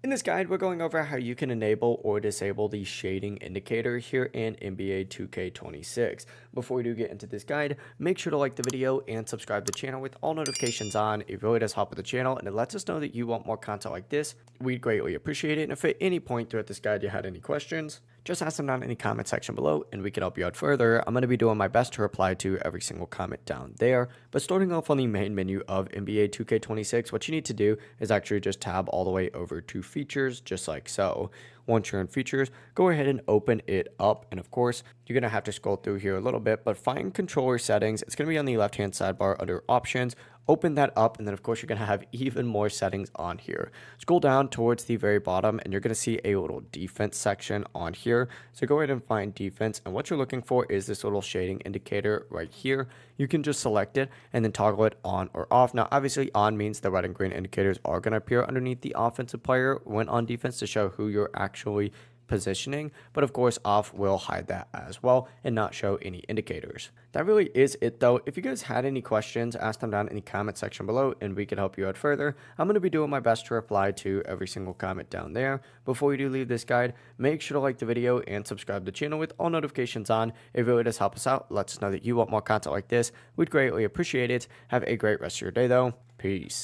In this guide, we're going over how you can enable or disable the shading indicator here in NBA 2K26. Before we do get into this guide, make sure to like the video and subscribe to the channel with all notifications on. It really does help with the channel and it lets us know that you want more content like this. We'd greatly appreciate it. And if at any point throughout this guide you had any questions, just ask them down in the comment section below and we can help you out further. I'm going to be doing my best to reply to every single comment down there. But starting off on the main menu of NBA 2K26, what you need to do is actually just tab all the way over to features, just like so. Once you're in features, go ahead and open it up. And of course, you're going to have to scroll through here a little bit, but find controller settings. It's going to be on the left-hand sidebar under options. Open that up, and then of course you're going to have even more settings on here. Scroll down towards the very bottom and you're going to see a little defense section on here. So go ahead and find defense, and what you're looking for is this little shading indicator right here. You can just select it and then toggle it on or off. Now obviously on means the red and green indicators are going to appear underneath the offensive player when on defense to show who you're actually positioning, but of course off will hide that as well and not show any indicators. That really is it though. If you guys had any questions, ask them down in the comment section below and we can help you out further. I'm going to be doing my best to reply to every single comment down there. Before you do leave this guide, make sure to like the video and subscribe to the channel with all notifications on. It really does help us out. Lets us know that you want more content like this. We'd greatly appreciate it. Have a great rest of your day though. Peace.